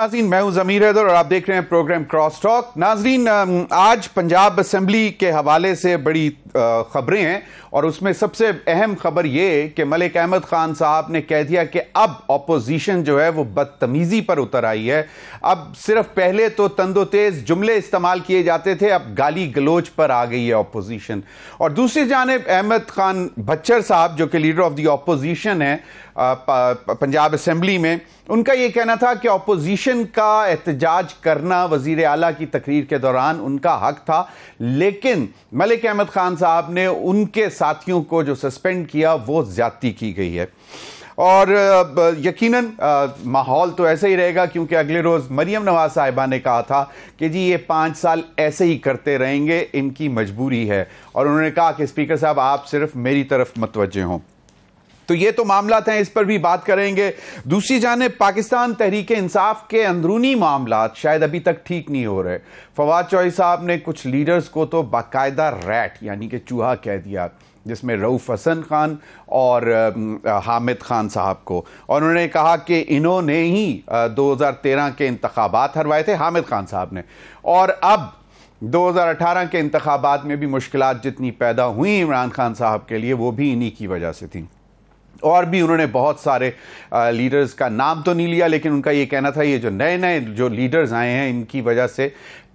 नाज़रीन, मैं हूं ज़मीर हैदर और आप देख रहे हैं प्रोग्राम क्रॉस टॉक। नाज़रीन, आज पंजाब असेंबली के हवाले से बड़ी खबरें हैं और उसमें सबसे अहम खबर यह कि मलिक अहमद खान साहब ने कह दिया कि अब अपोजिशन जो है वो बदतमीजी पर उतर आई है। अब सिर्फ पहले तो तंदो तेज जुमले इस्तेमाल किए जाते थे, अब गाली गलोच पर आ गई है अपोजिशन। और दूसरी जानिब अहमद खान बच्चर साहब जो कि लीडर ऑफ द अपोजिशन है पंजाब असेंबली में, उनका यह कहना था कि अपोजिशन का एहतजाज करना वजीर आला की तकरीर के दौरान उनका हक था, लेकिन मलिक अहमद खान साहब ने उनके साथियों को जो सस्पेंड किया वो ज्यादती की गई है। और यकीनन माहौल तो ऐसा ही रहेगा, क्योंकि अगले रोज मरियम नवाज साहिबा ने कहा था कि जी ये 5 साल ऐसे ही करते रहेंगे, इनकी मजबूरी है। और उन्होंने कहा कि स्पीकर साहब आप सिर्फ मेरी तरफ मतवज्जे हों। तो ये तो मामलात हैं, इस पर भी बात करेंगे। दूसरी जानिब पाकिस्तान तहरीक इंसाफ के अंदरूनी मामलात शायद अभी तक ठीक नहीं हो रहे। फवाद चौधरी साहब ने कुछ लीडर्स को तो बाकायदा रैट यानी कि चूहा कह दिया, जिसमें रऊफ हसन खान और हामिद खान साहब को। और उन्होंने कहा कि इन्होंने ही 2013 के इंतखाबात हरवाए थे, हामिद खान साहब ने, और अब 2018 के इंतखाबात में भी मुश्किलात जितनी पैदा हुई इमरान खान साहब के लिए वो भी इन्हीं की वजह से थी। और भी उन्होंने बहुत सारे लीडर्स का नाम तो नहीं लिया, लेकिन उनका ये कहना था ये जो नए नए जो लीडर्स आए हैं इनकी वजह से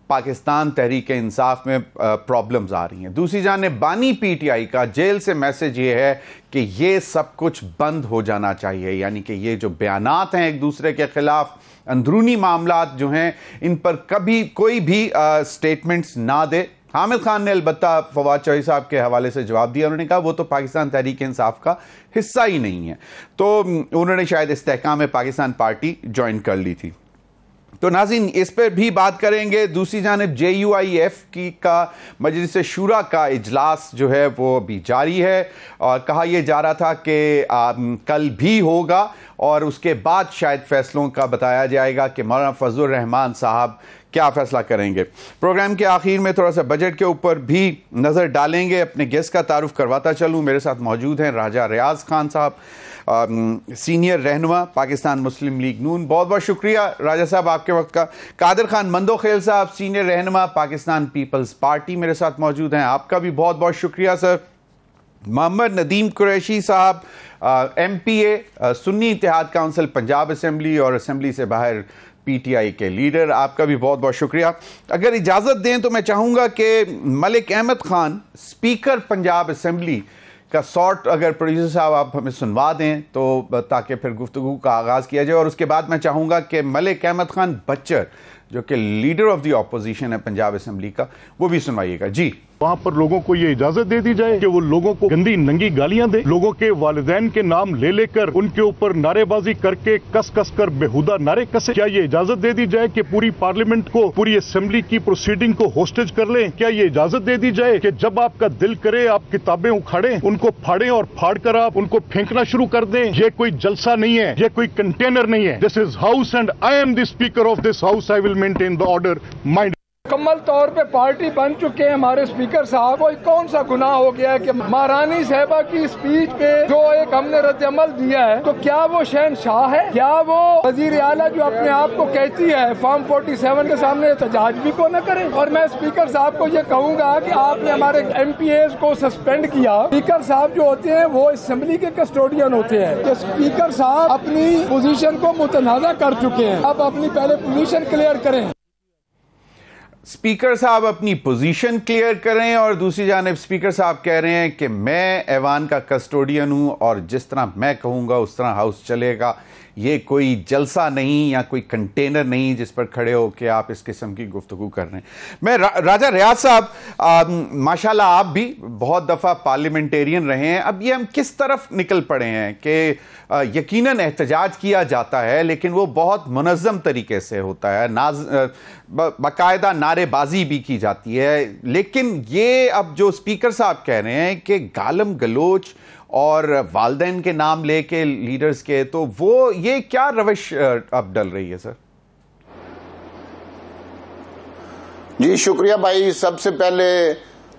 पाकिस्तान तहरीक इंसाफ में प्रॉब्लम्स आ रही हैं। दूसरी जानिब बानी पीटीआई का जेल से मैसेज ये है कि ये सब कुछ बंद हो जाना चाहिए, यानी कि ये जो बयानात हैं एक दूसरे के खिलाफ, अंदरूनी मामलात जो हैं, इन पर कभी कोई भी स्टेटमेंट्स ना दे। हामिद खान ने अलबत्ता फवाद चौधरी साहब के हवाले से जवाब दिया, उन्होंने कहा वो तो पाकिस्तान तहरीक इंसाफ का हिस्सा ही नहीं है, तो उन्होंने शायद इस्तेहकाम पाकिस्तान पार्टी ज्वाइन कर ली थी। तो नाज़रीन इस पर भी बात करेंगे। दूसरी जानिब JUIF की का मजलिस शूरा का इजलास जो है वो अभी जारी है और कहा यह जा रहा था कि कल भी होगा और उसके बाद शायद फैसलों का बताया जाएगा कि मौलाना फजलुर रहमान साहब क्या फैसला करेंगे। प्रोग्राम के आखिर में थोड़ा सा बजट के ऊपर भी नजर डालेंगे। अपने गेस्ट का तारुफ करवाता चलूं, मेरे साथ मौजूद हैं राजा रियाज खान साहब, सीनियर रहनुमा पाकिस्तान मुस्लिम लीग नून, बहुत बहुत शुक्रिया राजा साहब आपके वक्त का। कादिर खान मंदोखेल साहब, सीनियर रहनुमा पाकिस्तान पीपल्स पार्टी, मेरे साथ मौजूद हैं, आपका भी बहुत बहुत शुक्रिया सर। मोहम्मद नदीम कुरैशी साहब, MPA Sunni Ittehad council Punjab assembly और असेंबली से बाहर PTI के लीडर, आपका भी बहुत बहुत शुक्रिया। अगर इजाज़त दें तो मैं चाहूँगा कि मलिक अहमद खान स्पीकर पंजाब असेंबली का शॉर्ट अगर प्रोड्यूसर साहब आप हमें सुनवा दें तो, ताकि फिर गुफ्तगू का आगाज़ किया जाए। और उसके बाद मैं चाहूँगा कि मलिक अहमद खान बच्चर जो कि लीडर ऑफ द ऑपोजिशन है पंजाब असेंबली का, वो भी सुनवाइएगा जी। वहाँ पर लोगों को ये इजाजत दे दी जाए कि वो लोगों को गंदी नंगी गालियां दे, लोगों के वालिदैन के नाम ले लेकर उनके ऊपर नारेबाजी करके कस कस कर बेहुदा नारे कसे। क्या ये इजाजत दे दी जाए कि पूरी पार्लियामेंट को, पूरी असेंबली की प्रोसीडिंग को होस्टेज कर लें? क्या ये इजाजत दे दी जाए कि जब आपका दिल करे आप किताबें उखाड़ें, उनको फाड़ें और फाड़ कर आप उनको फेंकना शुरू कर दें? ये कोई जलसा नहीं है, ये कोई कंटेनर नहीं है। This is house and I am the speaker of this house, I will maintain the order. Mind मुकम्मल तौर पे पार्टी बन चुके हैं हमारे स्पीकर साहब। कोई कौन सा गुनाह हो गया है कि महारानी साहिबा की स्पीच पे जो एक हमने रद्द-ए-अमल दिया है, तो क्या वो शहनशाह है? क्या वो वजीर आला जो अपने आप को कहती है फॉर्म 47 के सामने एहतजाज भी को न करे? और मैं स्पीकर साहब को ये कहूँगा कि आपने हमारे MPAs को सस्पेंड किया। स्पीकर साहब जो होते हैं वो असेंबली के कस्टोडियन होते हैं। तो स्पीकर साहब अपनी पोजीशन को मुतनाज़ा कर चुके हैं, अब अपनी पहले पोजीशन क्लियर करें। स्पीकर साहब अपनी पोजीशन क्लियर करें। और दूसरी जानिब स्पीकर साहब कह रहे हैं कि मैं ऐवान का कस्टोडियन हूं और जिस तरह मैं कहूंगा उस तरह हाउस चलेगा। ये कोई जलसा नहीं या कोई कंटेनर नहीं जिस पर खड़े हो कि आप इस किस्म की गुफ्तगू कर रहे हैं। मैं राजा रियाज साहब, माशाल्लाह आप भी बहुत दफ़ा पार्लियामेंटेरियन रहे हैं, अब ये हम किस तरफ निकल पड़े हैं कि यकीनन एहतजाज किया जाता है लेकिन वो बहुत मुनज़्ज़म तरीके से होता है, बाकायदा नारेबाजी भी की जाती है, लेकिन ये अब जो स्पीकर साहब कह रहे हैं कि गालम गलोच और वालदैन के नाम लेके लीडर्स के, तो वो ये क्या रविश अब डल रही है सर? जी शुक्रिया भाई। सबसे पहले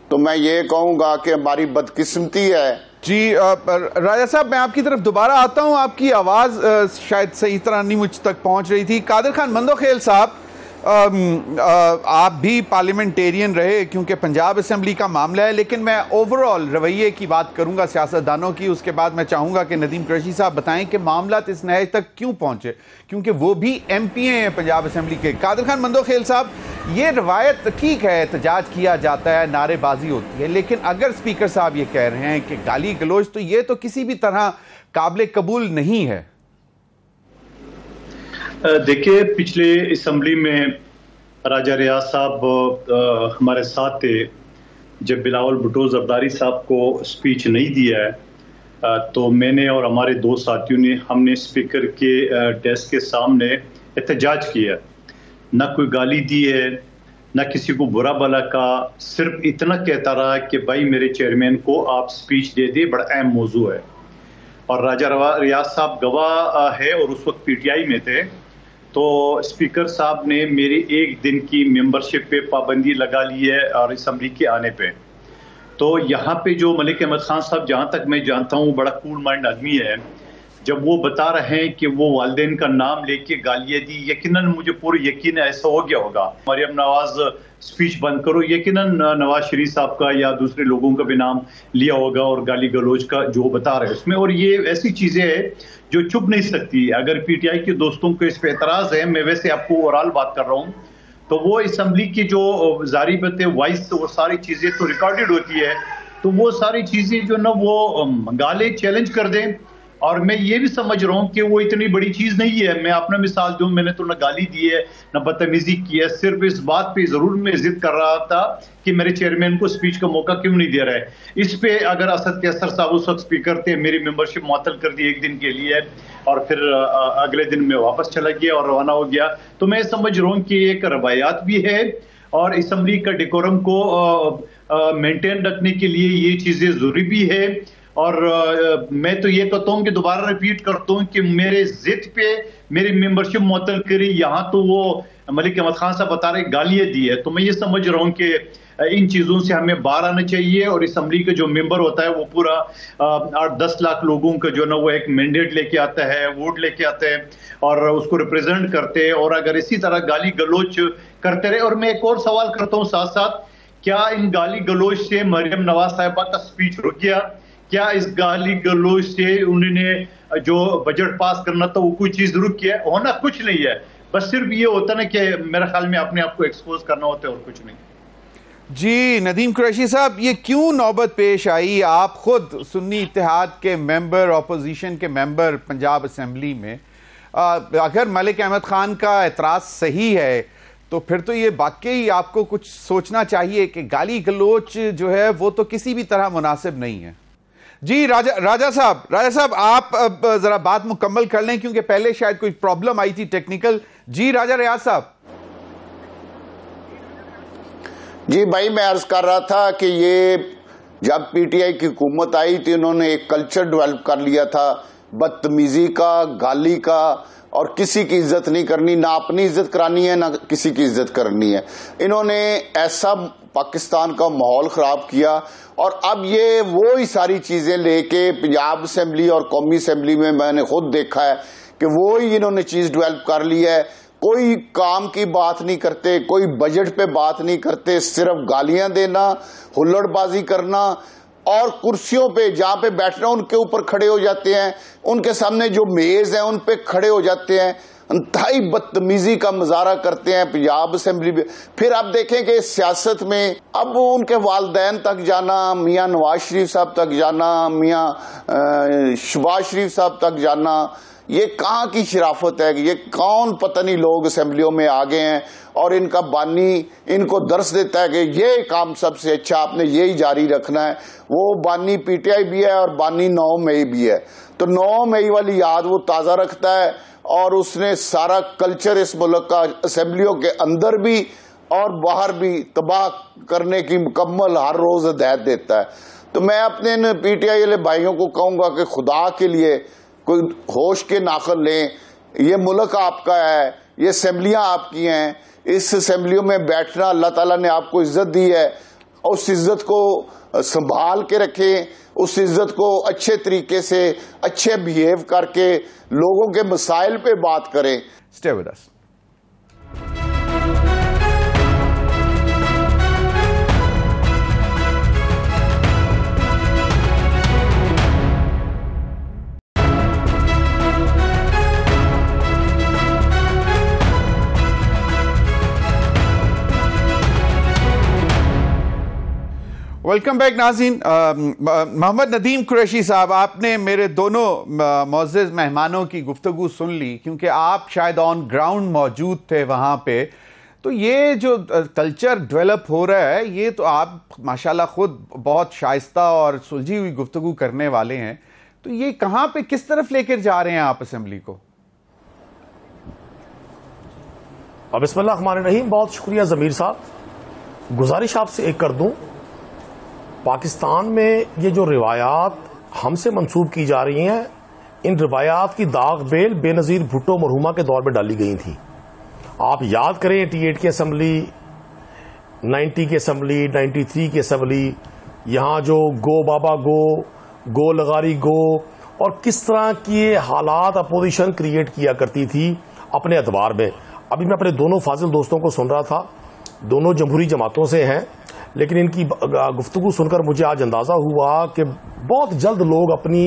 तो मैं ये कहूंगा कि हमारी बदकिस्मती है जी राजा साहब, मैं आपकी तरफ दोबारा आता हूं। आपकी आवाज शायद सही तरह नहीं मुझ तक पहुंच रही थी। कादिर खान मंदोखेल साहब, आप भी पार्लियामेंटेरियन रहे क्योंकि पंजाब असेंबली का मामला है, लेकिन मैं ओवरऑल रवैये की बात करूंगा सियासतदानों की। उसके बाद मैं चाहूंगा कि नदीम कुरैशी साहब बताएं कि मामला इस नहज तक क्यों पहुंचे, क्योंकि वो भी MP हैं पंजाब असेंबली के। कादिर खान मंदोखेल साहब, ये रवायत ठीक है, एहतजाज किया जाता है, नारेबाजी होती है, लेकिन अगर स्पीकर साहब ये कह रहे हैं कि गाली गलोच, तो ये तो किसी भी तरह काबिल कबूल नहीं है। देखिए, पिछले असेंबली में राजा रियाज साहब हमारे साथ थे जब बिलावल भुट्टो जरदारी साहब को स्पीच नहीं दिया है, तो मैंने और हमारे दो साथियों ने हमने स्पीकर के डेस्क के सामने एहतजाज किया। ना कोई गाली दी है, ना किसी को बुरा भला का, सिर्फ इतना कहता रहा कि भाई मेरे चेयरमैन को आप स्पीच दे दिए, बड़ा अहम मौजू है। और राजा रियाज साहब गवाह है और उस वक्त PTI में थे। तो स्पीकर साहब ने मेरी एक दिन की मेंबरशिप पे पाबंदी लगा ली है और असेंबली के आने पे। तो यहाँ पे जो मलिक अहमद खान साहब, जहाँ तक मैं जानता हूँ, बड़ा कूल माइंड आदमी है। जब वो बता रहे हैं कि वो वालिदैन का नाम लेके गालियाँ दी, यकीनन मुझे पूरा यकीन है ऐसा हो गया होगा। मरियम नवाज स्पीच बंद करो, यकीनन नवाज शरीफ साहब का या दूसरे लोगों का भी नाम लिया होगा और गाली गलौज का जो बता रहे हैं उसमें। और ये ऐसी चीजें हैं जो चुप नहीं सकती। अगर PTI के दोस्तों को इस पे एतराज है, मैं वैसे आपको ओवरऑल बात कर रहा हूँ, तो वो असेंबली की जो जारी बातें, वॉइस, वो सारी चीजें तो रिकॉर्डेड होती है। तो वो सारी चीजें जो ना वो गाले चैलेंज कर दें। और मैं ये भी समझ रहा हूँ कि वो इतनी बड़ी चीज नहीं है। मैं अपना मिसाल दूं, मैंने तो ना गाली दी है ना बदतमीजी की है, सिर्फ इस बात पे जरूर मैं जिद कर रहा था कि मेरे चेयरमैन को स्पीच का मौका क्यों नहीं दे रहा है। इस पे अगर असद कैसर साहब उस वक्त स्पीकर थे, मेरी मेंबरशिप मुअत्तल कर दी एक दिन के लिए और फिर अगले दिन मैं वापस चला गया और रवाना हो गया। तो मैं समझ रहा हूँ कि एक रवायात भी है और असेंबली का डेकोरम को मेंटेन रखने के लिए ये चीजें जरूरी भी है। और मैं तो ये कहता हूँ कि दोबारा रिपीट करता हूँ कि मेरे जिद पे मेरी मेंबरशिप मुअत्तल करी। यहाँ तो वो मलिक अहमद खान साहब बता रहे गालियाँ दी है। तो मैं ये समझ रहा हूँ कि इन चीजों से हमें बाहर आना चाहिए। और असेंबली का जो मेंबर होता है वो पूरा 8-10 लाख लोगों का जो ना वो एक मैंडेट लेके आता है, वोट लेके आता है और उसको रिप्रेजेंट करते हैं। और अगर इसी तरह गाली गलोच करते रहे, और मैं एक और सवाल करता हूँ साथ साथ, क्या इन गाली गलोच से मरियम नवाज साहिबा का स्पीच रुक गया? क्या इस गाली गलोच से उन्होंने जो बजट पास करना था वो कोई चीज रुक गया? होना कुछ नहीं है, बस सिर्फ ये होता ना कि मेरे ख्याल में अपने आप को एक्सपोज करना होता है और कुछ नहीं। जी नदीम कुरैशी साहब, ये क्यों नौबत पेश आई? आप खुद सुन्नी इत्तेहाद के मेंबर, ऑपोजिशन के मेंबर पंजाब असेंबली में, अगर मलिक अहमद खान का एतराज सही है तो फिर तो ये वाकई आपको कुछ सोचना चाहिए कि गाली गलोच जो है वो तो किसी भी तरह मुनासिब नहीं है। जी राजा साहब आप जरा बात मुकम्मल कर लें क्योंकि पहले शायद कोई प्रॉब्लम आई थी टेक्निकल। जी राजा रियाज साहब। जी भाई, मैं अर्ज कर रहा था कि ये जब PTI की हुकूमत आई थी, इन्होंने एक कल्चर डेवलप कर लिया था बदतमीजी का, गाली का, और किसी की इज्जत नहीं करनी, ना अपनी इज्जत करानी है ना किसी की इज्जत करनी है। इन्होंने ऐसा पाकिस्तान का माहौल खराब किया और अब ये वो ही सारी चीजें लेके पंजाब असेंबली और कौमी असेंबली में मैंने खुद देखा है कि वो ही इन्होंने चीज डेवलप कर ली है। कोई काम की बात नहीं करते, कोई बजट पे बात नहीं करते, सिर्फ गालियां देना, हुल्लड़बाजी करना और कुर्सियों पे जहां पे बैठना उनके ऊपर खड़े हो जाते हैं, उनके सामने जो मेज है उन पे खड़े हो जाते हैं, इंतहाई बदतमीजी का मुजाहरा करते हैं पंजाब असेंबली में। फिर आप देखें कि सियासत में अब उनके वालिदैन तक जाना, मियां नवाज शरीफ साहब तक जाना, मियां शहबाज शरीफ साहब तक जाना, ये कहाँ की शराफत है? ये कौन पता नहीं लोग असेंबलियों में आ गए हैं और इनका बानी इनको दर्श देता है कि ये काम सबसे अच्छा, आपने यही जारी रखना है। वो बानी PTI भी है और बानी 9 मई भी है। तो 9 मई वाली याद वो ताज़ा रखता है और उसने सारा कल्चर इस मुल्क का असेंबलियों के अंदर भी और बाहर भी तबाह करने की मुकम्मल हर रोज हिदायत देता है। तो मैं अपने इन PTI वाले भाइयों को कहूँगा कि खुदा के लिए कोई होश के नाखन लें। ये मुल्क आपका है, ये असेंबलियां आपकी हैं, इस असेंबलियों में बैठना अल्लाह ताला ने आपको इज्जत दी है और उस इज्जत को संभाल के रखें, उस इज्जत को अच्छे तरीके से अच्छे बिहेव करके लोगों के मसाइल पे बात करें। Stay with us. Welcome back नाज़रीन। मोहम्मद नदीम कुरैशी साहब, आपने मेरे दोनों मोअज़्ज़िज़ मेहमानों की गुफ्तगू सुन ली, क्योंकि आप शायद ऑन ग्राउंड मौजूद थे वहाँ पे। तो ये जो कल्चर डेवलप हो रहा है, ये तो आप माशाल्लाह खुद बहुत शाइस्ता और सुलझी हुई गुफ्तगू करने वाले हैं। तो ये कहाँ पे किस तरफ लेकर जा रहे हैं आप असेंबली को? बिस्मिल्लाहिर्रहमानिर्रहीम। बहुत शुक्रिया ज़मीर साहब। गुजारिश आपसे एक कर दूं, पाकिस्तान में ये जो रिवायात हमसे मंसूब की जा रही हैं, इन रिवायात की दाग बेल बेनज़ीर भुट्टो मरहुमा के दौर में डाली गई थी। आप याद करें 88 की असम्बली, 90 की असम्बली, 93 की असम्बली, यहाँ जो गो बाबा गो लगारी गो, और किस तरह के हालात अपोजिशन क्रिएट किया करती थी अपने अतबार में। अभी मैं अपने दोनों फाजिल दोस्तों को सुन रहा था, दोनों जमहूरी जमातों से हैं, लेकिन इनकी गुफ्तगू सुनकर मुझे आज अंदाजा हुआ कि बहुत जल्द लोग अपनी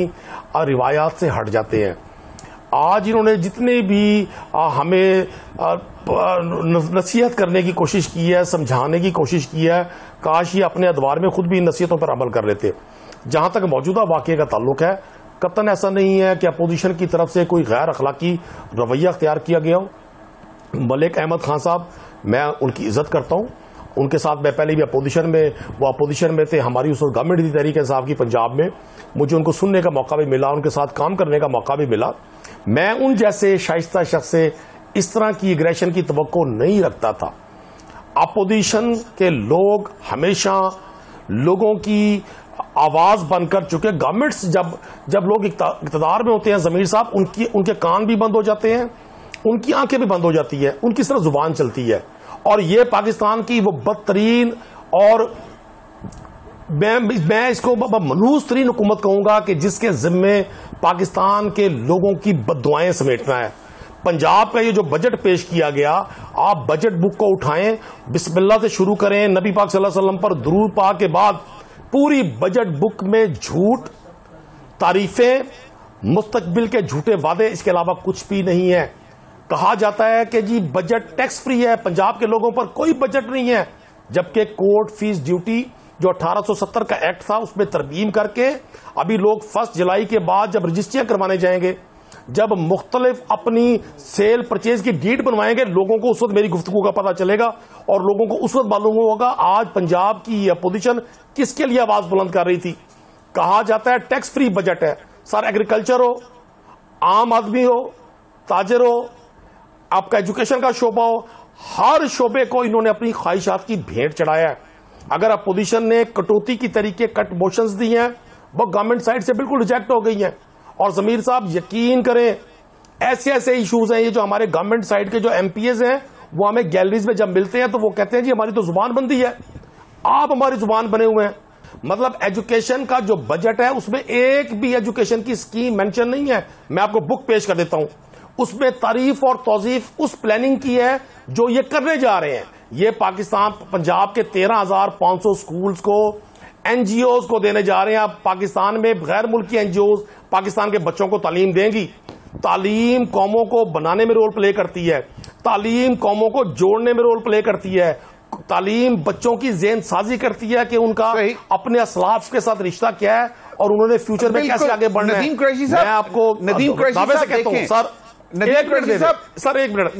रिवायात से हट जाते हैं। आज इन्होंने जितने भी हमें नसीहत करने की कोशिश की है, समझाने की कोशिश की है, काश ये अपने अदवार में खुद भी इन नसीहतों पर अमल कर लेते। जहां तक मौजूदा वाक़े का ताल्लुक है, कतन ऐसा नहीं है कि अपोजिशन की तरफ से कोई गैर अखलाकी रवैया अख्तियार किया गया हो। मलिक अहमद खान साहब, मैं उनकी इज्जत करता हूं, उनके साथ मैं पहले भी अपोजिशन में, वो अपोजिशन में थे, हमारी उस वक्त गवर्नमेंट थी तहरीक इंसाफ की पंजाब में, मुझे उनको सुनने का मौका भी मिला, उनके साथ काम करने का मौका भी मिला। मैं उन जैसे शाइस्ता शख्स से इस तरह की एग्रेशन की तवक्को नहीं रखता था। अपोजिशन के लोग हमेशा लोगों की आवाज बनकर चुके। गवर्नमेंट्स जब लोग इक़्तिदार में होते हैं ज़मीर साहब, उनके कान भी बंद हो जाते हैं, उनकी आंखें भी बंद हो जाती है, उनकी सिर्फ जुबान चलती है। और ये पाकिस्तान की वो बदतरीन और मैं इसको मनहूस तरीन हुकूमत कहूंगा कि जिसके जिम्मे पाकिस्तान के लोगों की बद्दुआएं समेटना है। पंजाब का ये जो बजट पेश किया गया, आप बजट बुक को उठाएं, बिस्मिल्लाह से शुरू करें, नबी पाक सल्लल्लाहु अलैहि वसल्लम पर दुरूद पाक के बाद पूरी बजट बुक में झूठ, तारीफें, मुस्तकबिल के झूठे वादे, इसके अलावा कुछ भी नहीं है। कहा जाता है कि जी बजट टैक्स फ्री है, पंजाब के लोगों पर कोई बजट नहीं है, जबकि कोर्ट फीस ड्यूटी जो 1870 का एक्ट था उसमें तरमीम करके अभी लोग 1 जुलाई के बाद जब रजिस्ट्रियां करवाने जाएंगे, जब मुख्तलिफ अपनी सेल परचेज की डीड बनवाएंगे, लोगों को उस वक्त मेरी गुफ्तगू का पता चलेगा और लोगों को उस वक्त मालूम होगा आज पंजाब की ये अपोजिशन किसके लिए आवाज बुलंद कर रही थी। कहा जाता है टैक्स फ्री बजट है। सर, एग्रीकल्चर हो, आम आदमी हो, ताजर हो, आपका एजुकेशन का शोबा हो, हर शोबे को इन्होंने अपनी ख्वाहिशात की भेंट चढ़ाया है। अगर अपोजिशन ने कटौती की तरीके कट मोशंस दी हैं, वो गवर्नमेंट साइड से बिल्कुल रिजेक्ट हो गई हैं। और ज़मीर साहब यकीन करें, ऐसे ऐसे इश्यूज हैं, ये जो हमारे गवर्नमेंट साइड के जो एमपीएस हैं, वो हमें गैलरीज में जब मिलते हैं तो वो कहते हैं जी हमारी तो जुबान बंदी है, आप हमारी जुबान बने हुए हैं। मतलब एजुकेशन का जो बजट है उसमें एक भी एजुकेशन की स्कीम मेंशन नहीं है। मैं आपको बुक पेश कर देता हूं, उसमें तारीफ और तौसीफ उस प्लानिंग की है जो ये करने जा रहे हैं। ये पाकिस्तान पंजाब के 13,500 स्कूल्स को, एनजीओज को देने जा रहे हैं। अब पाकिस्तान में गैर मुल्की एनजीओज पाकिस्तान के बच्चों को तालीम देंगी। तालीम कौमों को बनाने में रोल प्ले करती है, तालीम कौमों को जोड़ने में रोल प्ले करती है, तालीम बच्चों की ज़हन साजी करती है कि उनका अपने असलाफ के साथ रिश्ता क्या है और उन्होंने फ्यूचर में कैसे आगे बढ़ना है। मैं आपको नदीम कुरैशी दावे से कहता हूं सर, एक मिनट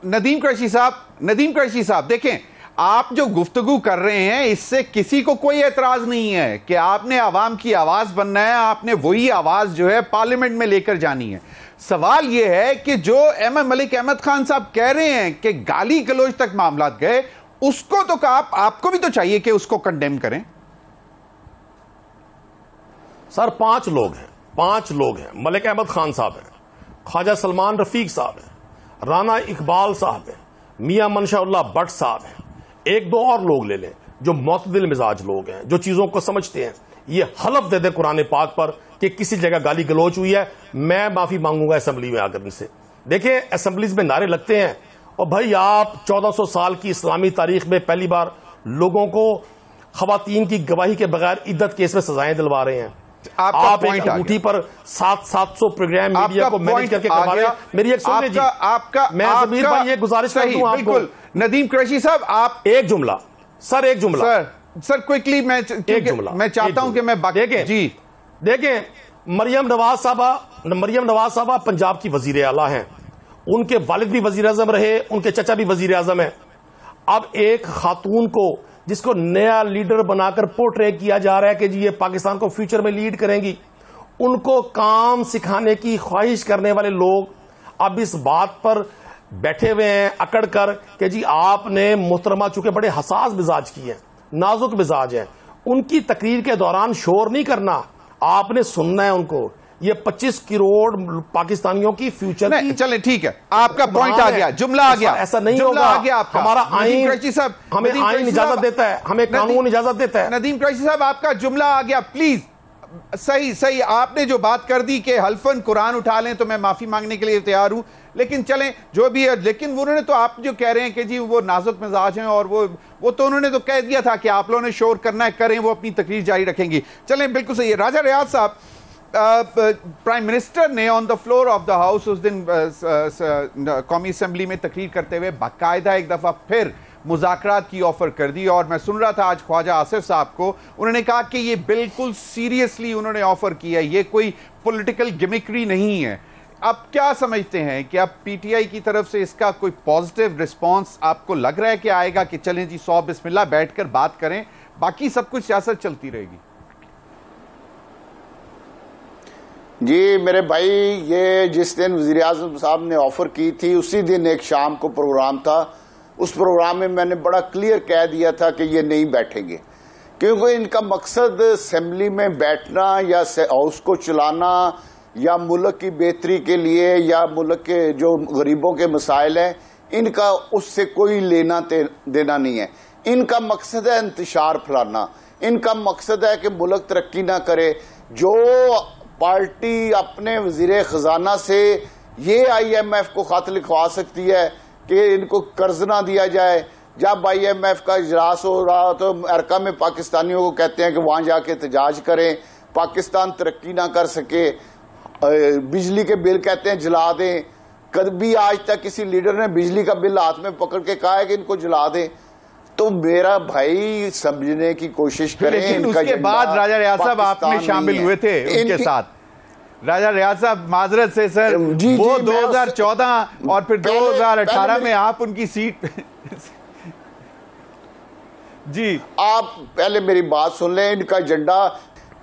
नदीम कुरैशी साहब देखें, आप जो गुफ्तगू कर रहे हैं इससे किसी को कोई एतराज नहीं है कि आपने आवाम की आवाज बनना है, आपने वही आवाज जो है पार्लियामेंट में लेकर जानी है। सवाल यह है कि जो मलिक अहमद खान साहब कह रहे हैं कि गाली गलौज तक मामला गए, उसको तो आपको भी तो चाहिए कि उसको कंडेम करें। सर, 5 लोग हैं। मलिक अहमद खान साहब हैं, ख्वाजा सलमान रफीक साहब हैं, राना इकबाल साहब हैं, मियां मनशाउल्लाह भट्ट साहब हैं, 1-2 और लोग ले लें, जो मुतदिल मिजाज लोग हैं, जो चीजों को समझते हैं, ये हलफ दे दे कुरान पाक पर कि किसी जगह गाली गलौच हुई है, मैं माफी मांगूंगा असेंबली में आकर इनसे। देखिए असेंबलीज में नारे लगते हैं, और भाई आप 1400 साल की इस्लामी तारीख में पहली बार लोगों को खवातीन की गवाही के बगैर इद्दत केस में सजाएं दिलवा रहे हैं। आप एक अंगूठी पर 700 प्रोग्राम मीडिया को मैनेज करके करवा रहे हैं। मेरी एक सुन लीजिए, मैं ज़मीर भाई ये गुजारिश कर दूं आपको। नदीम कुरैशी साहब, आप एक जुमला सर, एक जुमला सर क्विकली, मैं एक जुमला मैं चाहता हूं कि मैं देखें मरियम नवाज साहबा पंजाब की वजीर आला हैं, उनके वालिद भी वजीर आजम रहे, उनके चचा भी वजीर आजम है। अब एक खातून को जिसको नया लीडर बनाकर पोर्ट्रे किया जा रहा है कि जी ये पाकिस्तान को फ्यूचर में लीड करेंगी, उनको काम सिखाने की ख्वाहिश करने वाले लोग अब इस बात पर बैठे हुए हैं अकड़ कर कि जी आपने मोहतरमा चूंकि बड़े हसास मिजाज की है, नाजुक मिजाज है, उनकी तकरीर के दौरान शोर नहीं करना, आपने सुनना है उनको। ये 25 करोड़ पाकिस्तानियों की फ्यूचर की, चले ठीक है, आपका पॉइंट आ गया, जुमला आ गया, ऐसा नहीं होगा। हमारा आईन हमें आईन इजाजत देता है, हमें कानून इजाजत देता है। नदीम कुरैशी साहब, आपका जुमला आ गया, प्लीज। सही आपने जो बात कर दी कि हल्फन कुरान उठा लें तो मैं माफी मांगने के लिए तैयार हूं, लेकिन चलें जो भी है। लेकिन उन्होंने तो, आप जो कह रहे हैं कि जी वो नाजुक मिजाज हैं, और वो तो उन्होंने तो कह दिया था कि आप लोगों ने शोर करना है, करें, वो अपनी तकरीर जारी रखेंगी। चलें, बिल्कुल सही है। राजा रियाज साहब, प्राइम मिनिस्टर ने on the floor of the house उस दिन कौमी असेंबली में तकरीर करते हुए बाकायदा एक दफा फिर मुज़ाकरात की ऑफर कर दी, और मैं सुन रहा था आज ख्वाजा आसिफ साहब को, उन्होंने कहा कि ये बिल्कुल सीरियसली उन्होंने ऑफर किया, ये कोई पॉलिटिकल गिमिक्री नहीं है। अब क्या समझते हैं कि अब पीटीआई की तरफ से इसका कोई पॉजिटिव रिस्पांस आपको लग रहा है कि आएगा कि चलें जी 100 बिस्मिल्लाह बैठकर बात करें, बाकी सब कुछ सियासत चलती रहेगी? जी मेरे भाई, ये जिस दिन वज़ीर आज़म साहब ने ऑफर की थी उसी दिन एक शाम को प्रोग्राम था, उस प्रोग्राम में मैंने बड़ा क्लियर कह दिया था कि ये नहीं बैठेंगे, क्योंकि इनका मकसद असेंबली में बैठना या हाउस को चलाना या मुल्क की बेहतरी के लिए या मुल्क के जो गरीबों के मसाइल हैं इनका उससे कोई लेना देना नहीं है। इनका मकसद है इंतशार फैलाना, इनका मकसद है कि मुल्क तरक्की ना करे। जो पार्टी अपने वजीर खजाना से ये IMF को खत लिखवा सकती है कि इनको कर्ज ना दिया जाए, जब IMF का इजलास हो रहा तो अमेरिका में पाकिस्तानियों को कहते हैं कि वहां जाके एहतजाज करें, पाकिस्तान तरक्की ना कर सके, बिजली के बिल कहते हैं जला दें। कभी आज तक किसी लीडर ने बिजली का बिल हाथ में पकड़ के कहा है कि इनको जला दें? तो मेरा भाई समझने की कोशिश करें। लेकिन उसके बाद राजा रियाज साहब आपने शामिल हुए थे उनके साथ। राजा रियाज साहब माजरत से सर, वो 2014 और फिर 2018 में आप उनकी सीट जी। आप पहले मेरी बात सुन लें। इनका एजेंडा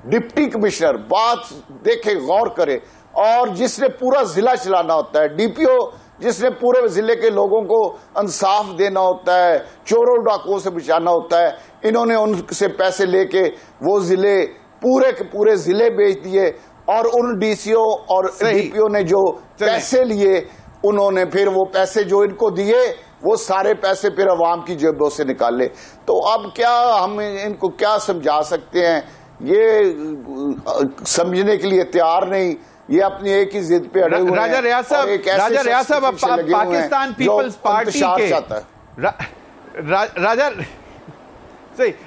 डिप्टी कमिश्नर, बात देखे गौर करे, और जिसने पूरा जिला चलाना होता है, DPO जिसने पूरे जिले के लोगों को इंसाफ देना होता है, चोरों डाकुओं से बचाना होता है, इन्होंने उनसे पैसे लेके वो जिले पूरे के पूरे जिले बेच दिए, और उन DCO और DPO ने जो पैसे लिए उन्होंने फिर वो पैसे जो इनको दिए वो सारे पैसे फिर अवाम की जेबों से निकाले। तो अब क्या हम इनको क्या समझा सकते हैं? ये समझने के लिए तैयार नहीं, ये अपनी एक ही जिद पे अड़े हुए हैं। राजा रियाज साहब पाकिस्तान पीपल्स पार्टी के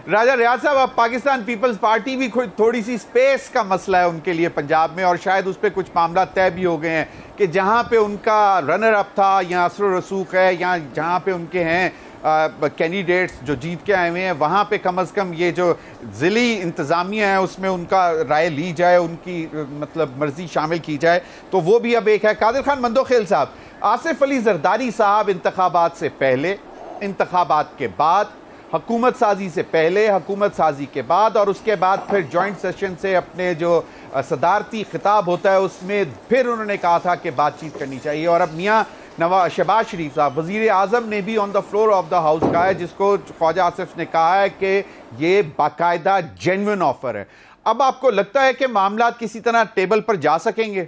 राजा रियाज साहब, अब पाकिस्तान पीपल्स पार्टी भी थोड़ी सी स्पेस का मसला है उनके लिए पंजाब में, और शायद उस पर कुछ मामला तय भी हो गए हैं कि जहां पे उनका रनर अप था या असर रसूख है या जहां पे उनके हैं कैंडिडेट्स जो जीत के आए हुए हैं, वहां पे कम से कम ये जो जिली इंतजामिया है उसमें उनका राय ली जाए, उनकी मतलब मर्जी शामिल की जाए। तो वो भी अब एक है। कादिर खान मंदोखेल साहब, आसिफ अली जरदारी साहब इंतखाबात से पहले, इंतखाबात के बाद, हुकूमत साजी से पहले, हुकूमत साजी के बाद, और उसके बाद फिर जॉइंट सेशन से अपने जो सदारती खिताब होता है उसमें फिर उन्होंने कहा था कि बातचीत करनी चाहिए। और अब मियाँ शहबाज शरीफ साहब, वजीर आजम ने भी on the floor of the house कहा है, जिसको ख्वाजा आसिफ ने कहा है कि ये बाकायदा जेन्युइन ऑफर है। अब आपको लगता है कि मामला किसी तरह टेबल पर जा सकेंगे?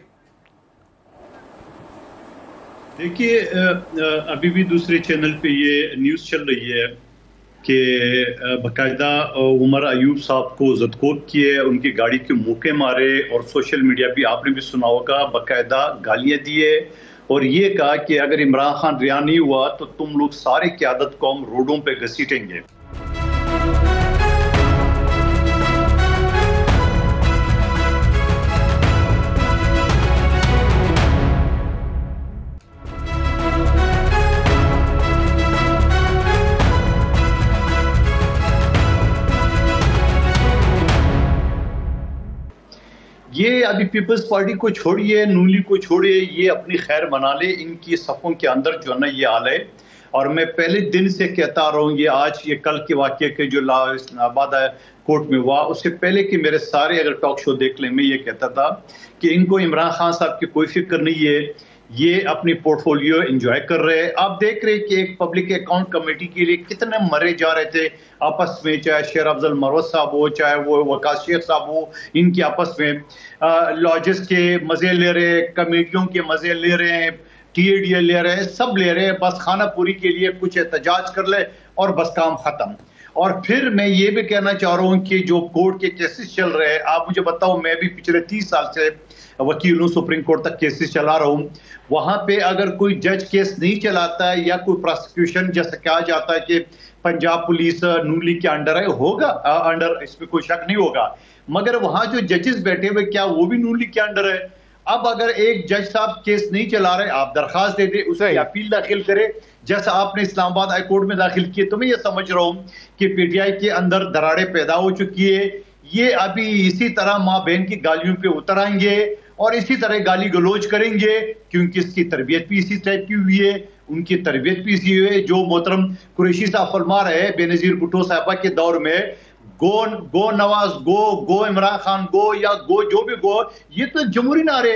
देखिए, अभी भी दूसरे चैनल पे ये न्यूज़ चल रही है कि बाकायदा उमर अयूब साहब को ज़दकोब किए, उनकी गाड़ी के मुक्के मारे और सोशल मीडिया भी आपने भी सुना होगा बाकायदा गालियाँ दिए और ये कहा कि अगर इमरान खान रिहा नहीं हुआ तो तुम लोग सारे क़यादत कौम रोडों पे घसीटेंगे। ये अभी पीपल्स पार्टी को छोड़िए, नून लीग को छोड़िए, ये अपनी खैर मना ले, इनकी सफ़ों के अंदर जो है ना ये हाल है। और मैं पहले दिन से कहता रहा हूँ, ये आज ये कल के वाक़े के जो इस्लामाबाद कोर्ट में हुआ उससे पहले कि मेरे सारे अगर टॉक शो देख लें, मैं ये कहता था कि इनको इमरान खान साहब की कोई फिक्र नहीं है, ये अपनी पोर्टफोलियो एंजॉय कर रहे हैं। आप देख रहे हैं कि एक पब्लिक अकाउंट कमेटी के लिए कितने मरे जा रहे थे आपस में, चाहे शेर अफजल मरवत साहब हो, चाहे वो वकास शेख साहब हो, इनके आपस में लॉजेस के मजे ले रहे, कमेटियों के मजे ले रहे हैं, TADA ले रहे हैं, सब ले रहे हैं, बस खाना पूरी के लिए कुछ एहतजाज कर ले और बस काम खत्म। और फिर मैं ये भी कहना चाह रहा हूँ कि जो कोर्ट के केसेस चल रहे हैं, आप मुझे बताओ, मैं भी पिछले 30 साल से वकील हूँ, सुप्रीम कोर्ट तक केसेस चला रहा हूँ। वहां पे अगर कोई जज केस नहीं चलाता है या कोई प्रोसिक्यूशन जैसे कहा जाता है कि पंजाब पुलिस नून लीग के अंडर है, होगा अंडर, इसमें कोई शक नहीं होगा, मगर वहां जो जजेस बैठे हुए क्या वो भी नून लीग के अंडर है? अब अगर एक जज साहब केस नहीं चला रहे, आप दरखास्त दे दे, उसकी अपील दाखिल करे जैसा आपने इस्लामाबाद हाई कोर्ट में दाखिल किए। तो मैं ये समझ रहा हूं कि PTI के अंदर दरारें पैदा हो चुकी है। ये अभी इसी तरह माँ बहन की गालियों पे उतर आएंगे और इसी तरह गाली गलोच करेंगे, क्योंकि इसकी तरबियत भी इसी टाइप की हुई है, उनकी तरबियत भी इसी हुई है। जो मोहतरम कुरैशी साहब फरमा रहे हैं बेनजीर भुट्टो साहबा के दौर में, गो नवाज गो इमरान खान गो, या गो जो भी गो, ये तो जमहूरी नारे,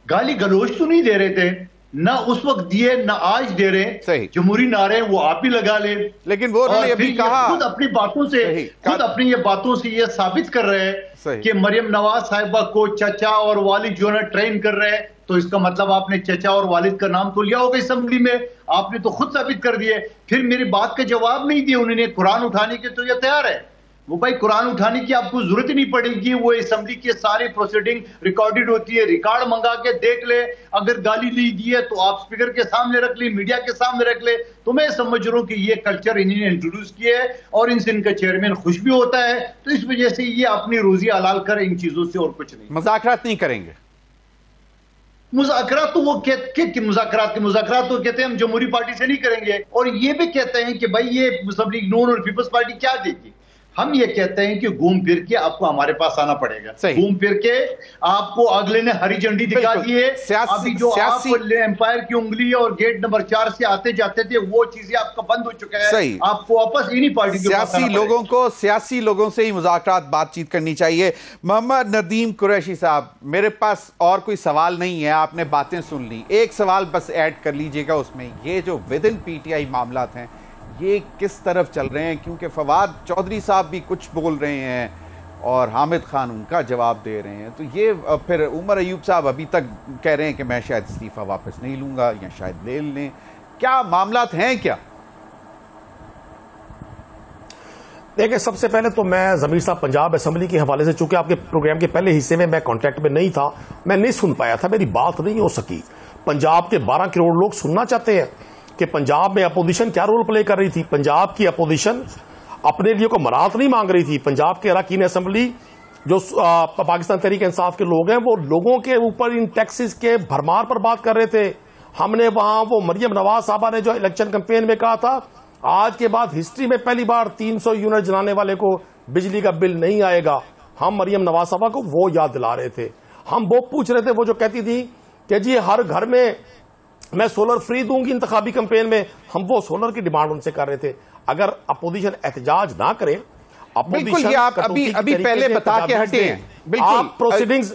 गाली गलोच तो नहीं दे रहे थे, ना उस वक्त दिए ना आज दे रहे। जमहूरी नारे वो आप ही लगा ले, लेकिन वो अभी कहा खुद अपनी बातों से, खुद अपनी ये बातों से ये साबित कर रहे हैं कि मरियम नवाज साहिबा को चचा और वालिद जो है ट्रेन कर रहे हैं। तो इसका मतलब आपने चचा और वालिद का नाम तो लिया होगा असेंबली में, आपने तो खुद साबित कर दिए। फिर मेरी बात का जवाब नहीं दिया उन्होंने, कुरान उठाने के तो ये तैयार है वो, भाई कुरान उठाने की आपको जरूरत ही नहीं पड़ेगी, वो असेंबली की सारी प्रोसीडिंग रिकॉर्डेड होती है, रिकॉर्ड मंगा के देख ले, अगर गाली ली दी है तो आप स्पीकर के सामने रख ले, मीडिया के सामने रख ले। तो मैं समझ रहा हूं कि ये कल्चर इन्होंने इंट्रोड्यूस किया है और इनसे इनका चेयरमैन खुश भी होता है, तो इस वजह से ये अपनी रोजी हलाल कर इन चीजों से, और कुछ नहीं। मुज़ाकरात नहीं करेंगे, मुज़ाकरात तो वो मुज़ाकरात तो कहते हैं हम जमहूरी पार्टी से नहीं करेंगे, और ये भी कहते हैं कि भाई ये मुस्लिम लीग नून और पीपल्स पार्टी क्या देगी। हम ये कहते हैं कि घूम फिर के आपको हमारे पास आना पड़ेगा, घूम फिर के आपको अगले ने हरी झंडी दिखा दी है। अभी जो आप एम्पायर की उंगली और गेट नंबर 4 से आते जाते थे वो चीजें आपका बंद हो चुका है, आपको वापस इन्हीं पार्टी सियासी लोगों से ही मुज़ाकरात बातचीत करनी चाहिए। मोहम्मद नदीम कुरैशी साहब, मेरे पास और कोई सवाल नहीं है, आपने बातें सुन ली, एक सवाल बस ऐड कर लीजिएगा उसमें, ये जो विद इन PTI मामलात हैं ये किस तरफ चल रहे हैं, क्योंकि फवाद चौधरी साहब भी कुछ बोल रहे हैं और हामिद खान उनका जवाब दे रहे हैं, तो ये फिर उमर अयूब साहब अभी तक कह रहे हैं कि मैं शायद इस्तीफा वापस नहीं लूंगा या शायद ले लें, क्या मामलात हैं क्या? देखिए, सबसे पहले तो मैं ज़मीर साहब पंजाब असेंबली के हवाले से, चूंकि आपके प्रोग्राम के पहले हिस्से में मैं कांटेक्ट में नहीं था, मैं नहीं सुन पाया था, मेरी बात नहीं हो सकी। पंजाब के 12 करोड़ लोग सुनना चाहते हैं कि पंजाब में अपोजिशन क्या रोल प्ले कर रही थी। पंजाब की अपोजिशन अपने लिए को मराहत नहीं मांग रही थी। पंजाब के अरकान असेंबली जो पाकिस्तान तहरीक इंसाफ के लोग हैं, वो लोगों के ऊपर इन टैक्सेस के भरमार पर बात कर रहे थे। हमने वहां वो मरियम नवाज साहबा ने जो इलेक्शन कैंपेन में कहा था, आज के बाद हिस्ट्री में पहली बार 300 यूनिट जलाने वाले को बिजली का बिल नहीं आएगा, हम मरियम नवाज साहबा को वो याद दिला रहे थे। हम वो पूछ रहे थे, वो जो कहती थी कि जी हर घर में मैं सोलर फ्री दूंगी इंतखाबी कैंपेन में, हम वो सोलर की डिमांड उनसे कर रहे थे। अगर अपोजिशन एहतजाज ना करे, अपोजिशन आप अभी पहले बता के हटे हैं, बिल्कुल प्रोसीडिंग्स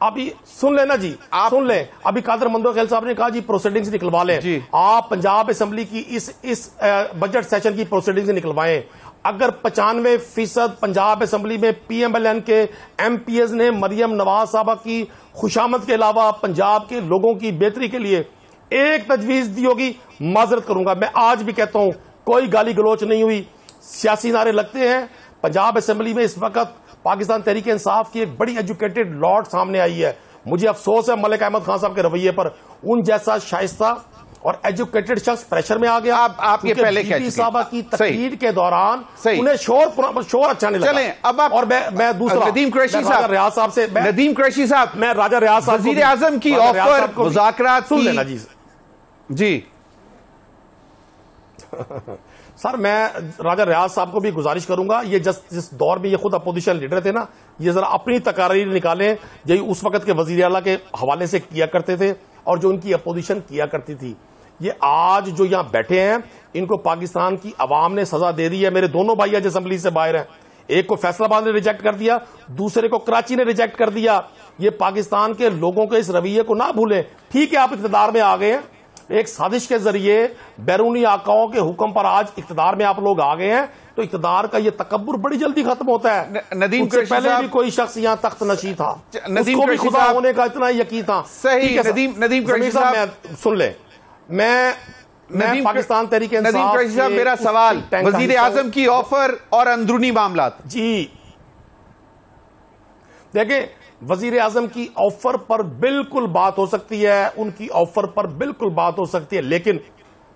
अभी सुन लेना जी, आप सुन लें। अभी कादर मंदोखेल साहब ने कहा जी प्रोसीडिंग्स निकलवा लें, आप पंजाब असेंबली की इस बजट सेशन की प्रोसीडिंग्स निकलवाएं। अगर 95% पंजाब असेंबली में PMLN के MPs ने मरियम नवाज साहबा की खुशामद के अलावा पंजाब के लोगों की बेहतरी के लिए एक तजवीज दी होगी, माजरत करूंगा, मैं आज भी कहता हूं कोई गाली गलोच नहीं हुई। सियासी नारे लगते हैं। पंजाब असेंबली में इस वक्त पाकिस्तान तहरीक इंसाफ की एक बड़ी एजुकेटेड लॉर्ड सामने आई है। मुझे अफसोस है मलिक अहमद खान साहब के रवैये पर। उन जैसा शाइस्ता और एजुकेटेड शख्स प्रेशर में आ गया। आप ये पहले कह चुके साहबा की तकरीर के दौरान उन्हें शोर अच्छा नहीं लगा। चलें, अब आप और मैं दूसरा नदीम कुरैशी साहब, रियाज साहब से नदीम कुरैशी साहब, मैं राजा रियाज साहब वजीर आजम की ऑफर मुज़ाकरात सुन लेना जी सर, मैं राजा रियाज साहब को भी गुजारिश करूंगा, ये जिस दौर में ये खुद अपोजिशन लीडर थे ना, ये जरा अपनी तकारीर निकालें यही उस वक्त के वजीर आला के हवाले से किया करते थे और जो उनकी अपोजिशन किया करती थी। ये आज जो यहां बैठे हैं इनको पाकिस्तान की अवाम ने सजा दे दी है। मेरे दोनों भाई आज असेंबली से बाहर हैं, एक को फैसलाबाद ने रिजेक्ट कर दिया, दूसरे को कराची ने रिजेक्ट कर दिया। ये पाकिस्तान के लोगों के इस रवैये को ना भूलें। ठीक है, आप इक़्तिदार में आ गए हैं, एक साजिश के जरिए बैरूनी आकाओं के हुक्म पर आज इक़्तिदार में आप लोग आ गए हैं, तो इक़्तिदार का ये तकब्बुर बड़ी जल्दी खत्म होता है। नदीम उससे पहले भी कोई शख्स यहाँ तख्त नशी था, उसको भी खुदा होने का इतना यकीन था। सही, नदीम कुरैशी साहब सुन ले, मैं पाकिस्तान तहरीक नदीम कुरैशी साहब, मेरा सवाल वजीर आजम की ऑफर और अंदरूनी मामलात। जी देखिए, वजीर आजम की ऑफर पर बिल्कुल बात हो सकती है, उनकी ऑफर पर बिल्कुल बात हो सकती है, लेकिन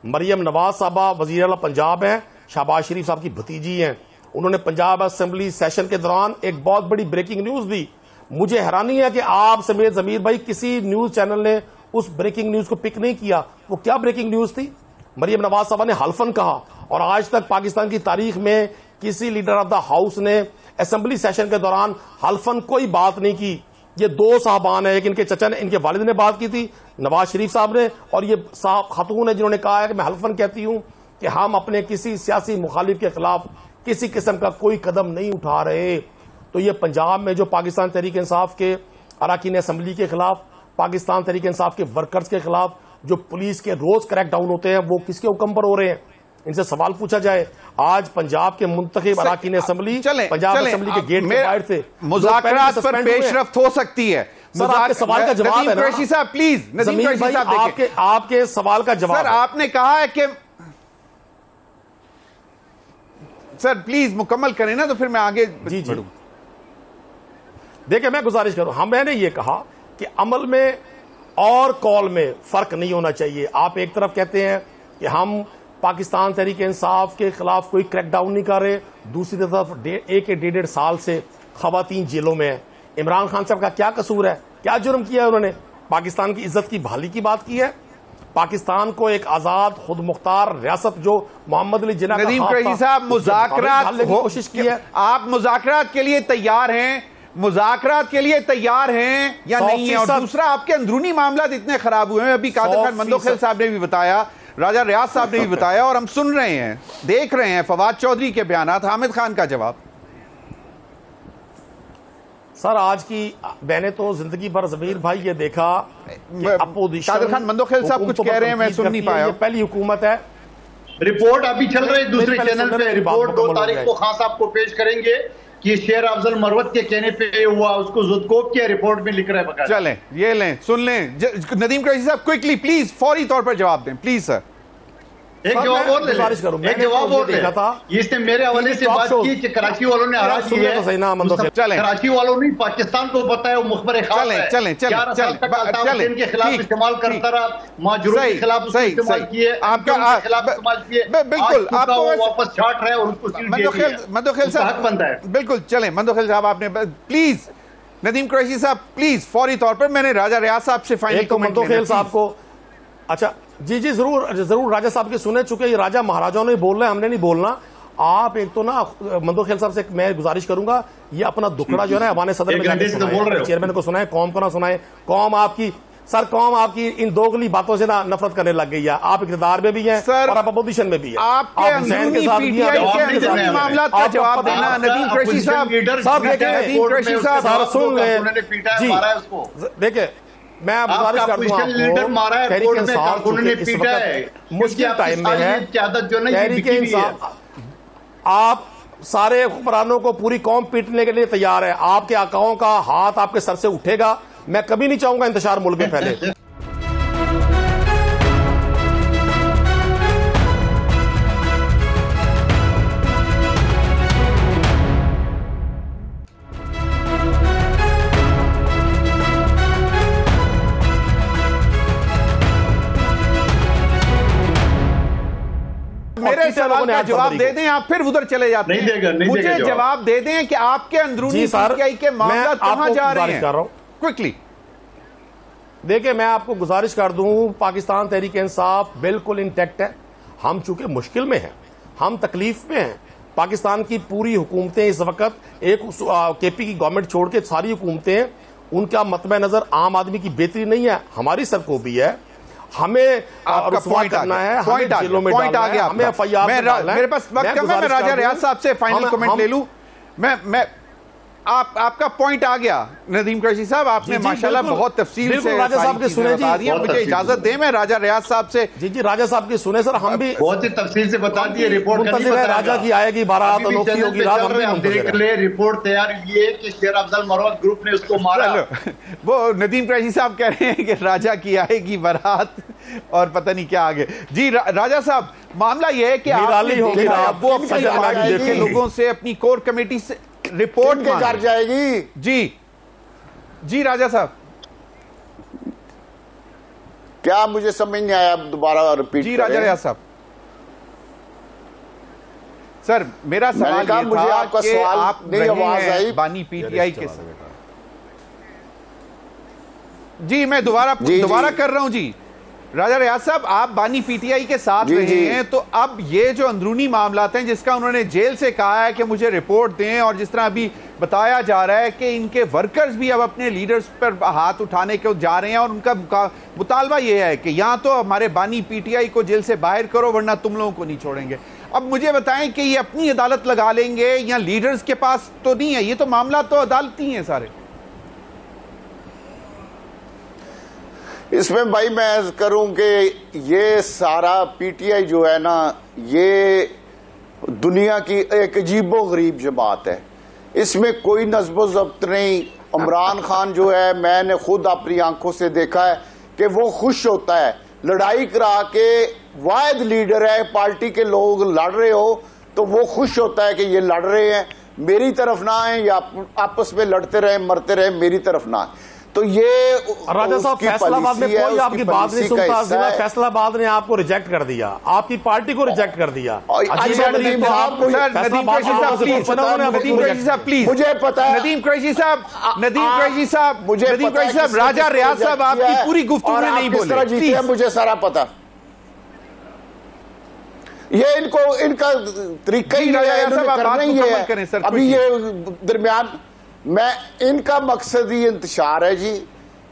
मरियम नवाज साहबा वजीर आला पंजाब हैं, शहबाज शरीफ साहब की भतीजी हैं। उन्होंने पंजाब असेंबली सेशन के दौरान एक बहुत बड़ी ब्रेकिंग न्यूज दी। मुझे हैरानी है कि आप समेत जमीर भाई किसी न्यूज चैनल ने उस ब्रेकिंग न्यूज को पिक नहीं किया। वो क्या ब्रेकिंग न्यूज थी? मरियम नवाज साहबा ने हल्फन कहा, और आज तक पाकिस्तान की तारीख में किसी लीडर ऑफ द हाउस ने असेंबली सेशन के दौरान हल्फन कोई बात नहीं की। ये दो साहबान है, एक इनके चचा ने, इनके वालिद ने बात की थी, नवाज शरीफ साहब ने, और ये साहब खातून है जिन्होंने कहा है कि मैं हल्फन कहती हूं कि हम अपने किसी सियासी मुखालिफ के खिलाफ किसी किस्म का कोई कदम नहीं उठा रहे। तो ये पंजाब में जो पाकिस्तान तहरीक इंसाफ के अरकान असेंबली के खिलाफ, पाकिस्तान तहरीक इंसाफ के वर्कर्स के खिलाफ जो पुलिस के रोज क्रैकडाउन होते हैं, वो किसके हुक्म पर हो रहे हैं? इनसे सवाल पूछा जाए। आज पंजाब के मुंतखब अरकान असेंबली पंजाब असेंबली के गेट के बाहर थे। मुज़ाकरात पर पेशरफ्त हो सकती है। सर, आपके सवाल का जवाब है कुरैशी साहब, प्लीज नदीम कुरैशी साहब, आपके सवाल का जवाब। सर, आपने कहा है कि सर प्लीज मुकम्मल करें ना, तो फिर मैं आगे बढ़ूं। देखिए, मैं गुजारिश करूं, मैंने ये कहा कि अमल में और कॉल में फर्क नहीं होना चाहिए। आप एक तरफ कहते हैं कि हम पाकिस्तान तहरीक इंसाफ के खिलाफ कोई क्रैकडाउन नहीं कर रहे, दूसरी तरफ एक 1.5 साल से खवातीन जेलों में है। इमरान खान साहब का क्या कसूर है? क्या जुर्म किया है उन्होंने? पाकिस्तान की इज्जत की बहाली की बात की है, पाकिस्तान को एक आजाद खुद मुख्तार रियासत जो मोहम्मद अली जिन्ना नदीम कुरैशी साहब, मुज़ाकरात की कोशिश की है। आप मुज़ाकरात के लिए तैयार हैं? मुज़ाकरात के लिए तैयार हैं या नहीं है? और दूसरा, आपके अंदरूनी मामला इतने खराब हुए हैं, अभी कादिर खान मंदोखेल साहब ने भी बताया, राजा रियाज साहब ने भी बताया, और हम सुन रहे हैं, देख रहे हैं फवाद चौधरी के बयानात, हामिद खान का जवाब। सर, आज की मैंने तो जिंदगी भर जमीर भाई ये देखा कि अपोजिशन, कादिर खान मंदोखेल साहब कुछ कह रहे हैं, मैं सुन नहीं पाया। ये पहली हुकूमत है। रिपोर्ट अभी चल रही है दूसरे चैनल पे, रिपोर्ट 2 तारीख को खान साहब को पेश करेंगे कि शेर अफजल मरवत के कहने पे हुआ, उसको जुदकोब किया, रिपोर्ट में लिख रहा है। चलें, ये लें, सुन लें। नदीम कुरैशी साहब, क्विकली प्लीज, फौरी तौर पर जवाब दें प्लीज। सर, एक जवाब और ले, एक जवाब और देखा था। इसने मेरे हवाले से बात की कि कराची वालों ने हरा दी है। कराची वालों ने पाकिस्तान को बताया वो मुखबर खास है। 11 साल तक अल्ताफ के खिलाफ इस्तेमाल करता रहा, माजूरों के खिलाफ इस्तेमाल किए, आपका खिलाफ इस्तेमाल किए। बिल्कुल, आपको वापस छाट रहा है और उसको मंदोखेल साहब हक बनता है। बिल्कुल, चलें मंदोखेल साहब, आपने प्लीज, नदीम कुरैशी साहब प्लीज फौरी तौर पर, मैंने राजा रियाज साहब से फाइनल कमेंट मंदोखेल साहब को। अच्छा जी जरूर राजा साहब के सुने चुके, ये राजा महाराजाओं ने बोल रहे हैं, हमने नहीं बोलना। आप एक तो ना मंदोखेल साहब से मैं गुजारिश करूंगा, ये अपना दुखड़ा जो है ना अवाने सदर में चेयरमैन को सुनाए, कौम को ना सुनाए। कौम आपकी इन दोगली बातों से ना नफरत करने लग गई है। आप इक़्तिदार में भी हैं और आप अपोजिशन में भी हैं। आपके अंदरूनी पीटीआई मामलात का जवाब देना। नदीम कुरैशी साहब, नदीम कुरैशी साहब सुन लें जी। देखिए, मैं गुजारिश करता हूं आपको, तहरीक इंसाफ इस वक्त मुश्किल टाइम में है। तहरीक इंसाफ, आप सारे हुक्मरानों को पूरी कौम पीटने के लिए तैयार है। आपके आकाओं का हाथ आपके सर से उठेगा। मैं कभी नहीं चाहूंगा इंतशार मुल्क में फैले। मेरे सवाल का जवाब दे दें, आप फिर उधर चले जाते हैं। नहीं देगा मुझे जवाब दे दें कि आपके अंदरूनी पीटीआई के मामला कहां जा रहे हैं क्विकली। देखिए, मैं आपको गुजारिश कर दूं, पाकिस्तान तहरीक इंसाफ बिल्कुल इंटैक्ट है। हम चूंकि मुश्किल में हैं, हम तकलीफ में हैं। पाकिस्तान की पूरी हुकूमतें इस वक्त एक केपी की गवर्नमेंट छोड़ के सारी हुकूमतें, उनका मतब नजर आम आदमी की बेहतरी नहीं है, हमारी सर को भी है। हमें रुसवा करना है, हमें जेलों में डालना है, हमें एफआईआर। मेरे पास वक्त कम है, मैं राजा रियाज साहब से फाइनल कमेंट ले लूं। मैं आपका पॉइंट आ गया नदीम कुरैशी साहब, आपने माशाल्लाह बहुत तफसील से राजा साहब के सुने जी। मुझे इजाजत दें, मैं राजा रियाज साहब से जी राजा साहब की सुने सर, हम भी बहुत ही तफसील से बता दिए। रिपोर्ट राजा की आएगी, बारात अनोखी होगी, रात हम भी देख ले। रिपोर्ट तैयार हुई है कि शेर अफजल मरवत ग्रुप ने उसको मारा। वो नदीम कुरैशी साहब कह रहे हैं कि राजा की आएगी बारात और पता नहीं क्या आगे। जी राजा साहब, मामला यह है कि वो अपने लोगों से, अपनी कोर कमेटी से रिपोर्ट कर जाएगी। जी राजा साहब, क्या मुझे समझ नहीं आया, दोबारा रिपीट जी राजा रियाज साहब। सर मेरा सवाल ये था कि आप नहीं आवाज आई बानी पीटीआई के साथ। जी मैं दोबारा कर रहा हूं जी। राजा रियाज साहब, आप बानी पीटीआई के साथ रहे हैं, तो अब ये जो अंदरूनी मामलात हैं जिसका उन्होंने जेल से कहा है कि मुझे रिपोर्ट दें, और जिस तरह अभी बताया जा रहा है कि इनके वर्कर्स भी अब अपने लीडर्स पर हाथ उठाने को जा रहे हैं, और उनका मुतालबा ये है कि या तो हमारे बानी पीटीआई को जेल से बाहर करो वरना तुम लोगों को नहीं छोड़ेंगे। अब मुझे बताएं कि ये अपनी अदालत लगा लेंगे या लीडर्स के पास तो नहीं है? ये तो मामला तो अदालती हैं सारे। इसमें भाई मैं अर्ज करूं कि ये सारा पीटीआई जो है ना, ये दुनिया की एक अजीबो गरीब जमात है। इसमें कोई नज़्बो ज़ब्त नहीं। इमरान खान जो है, मैंने खुद अपनी आंखों से देखा है कि वो खुश होता है, लड़ाई करा के वाहिद लीडर है, पार्टी के लोग लड़ रहे हो तो वो खुश होता है कि ये लड़ रहे हैं, मेरी तरफ ना आए या आपस में लड़ते रहे मरते रहे, मेरी तरफ ना आए। तो ये राजा साहब, फैसलाबाद में कोई आपकी बात नहीं सुनता। जिला फैसलाबाद ने आपको रिजेक्ट कर दिया, आपकी पार्टी को रिजेक्ट कर दिया। नदीम मुझे पता है, नदीम कुरैशी साहब, राजा रियाज साहब आपकी पूरी गुफ्तगू में नहीं बोले, मुझे सारा पता। ये इनका तरीका ही करना ही है। अभी ये दरमियान मैं, इनका मकसद ही इंतशार है जी।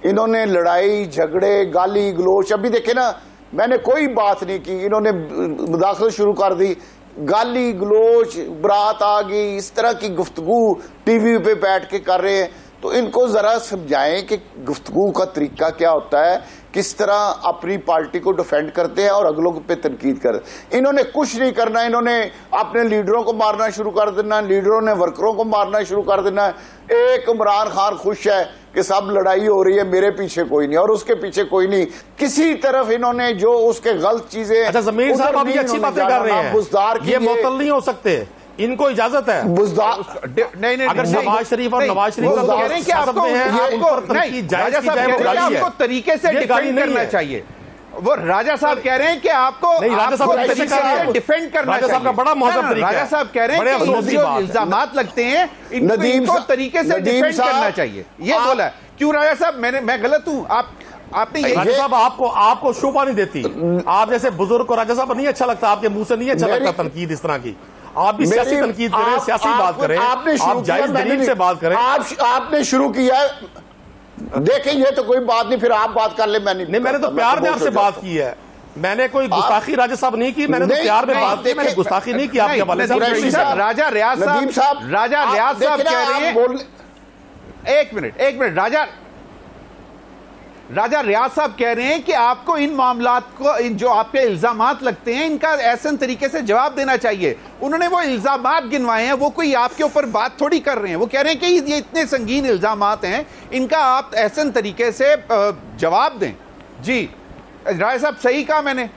इन्होंने लड़ाई झगड़े गाली गलोच, अभी देखे ना, मैंने कोई बात नहीं की, इन्होंने मुदाखलत शुरू कर दी, गाली गलोच, बारात आ गई, इस तरह की गुफ्तगू टीवी पे बैठ के कर रहे हैं। तो इनको जरा समझाएं कि गुफ्तगू का तरीका क्या होता है, किस तरह अपनी पार्टी को डिफेंड करते हैं और अगलों पे तनकीद करते। इन्होंने कुछ नहीं करना, इन्होंने अपने लीडरों को मारना शुरू कर देना, लीडरों ने वर्करों को मारना शुरू कर देना। एक इमरान खान खुश है कि सब लड़ाई हो रही है, मेरे पीछे कोई नहीं और उसके पीछे कोई नहीं, किसी तरफ इन्होंने जो उसके गलत चीजें। अच्छा ज़मीर साहब, अभी अच्छी बातें कर रहे हैं, बुज़दार ये मुअत्तल नहीं हो सकते, इनको इजाजत है। नहीं, अगर नवाज शरीफ और नवाज शरीफ आपको तरीके से डिफेंड करना चाहिए। वो राजा साहब कह रहे हैं कि आपको डिफेंड करना चाहिए। का बड़ा महत्व तरीका है। राजा साहब कह रहे हैं कि जो इल्जामात लगते हैं इनको तरीके से डिफेंड करना चाहिए, ये बोला। क्यों राजा साहब, मैं गलत हूं? आपने राजा साहब, आपको शोभा नहीं देती, आप जैसे बुजुर्ग को राजा साहब नहीं अच्छा लगता, आपके मुंह से नहीं अच्छा लगता तनकीद इस तरह की। आप भी सियासी तनकीद करें, सियासी बात करें, आप जायज दलील से बात करें। आपने शुरू किया, देखें ये तो कोई बात नहीं, फिर आप बात कर ले। मैंने तो प्यार में आपसे बात की है, मैंने कोई गुस्ताखी राजा साहब नहीं की, मैंने तो प्यार में बात की, मैंने गुस्ताखी नहीं की आपके हवाले से। राजा रियाज साहब कह रहे हैं, एक मिनट, राजा रियाज साहब कह रहे हैं कि आपको इन मामलात को, जो आपके इल्जामात लगते हैं, इनका ऐसे तरीके से जवाब देना चाहिए। उन्होंने वो इल्जामात गिनवाए हैं, वो कोई आपके ऊपर बात थोड़ी कर रहे हैं। वो कह रहे हैं कि ये इतने संगीन इल्जामात हैं, इनका आप ऐसे तरीके से जवाब दें। जी राय साहब, सही कहा मैंने?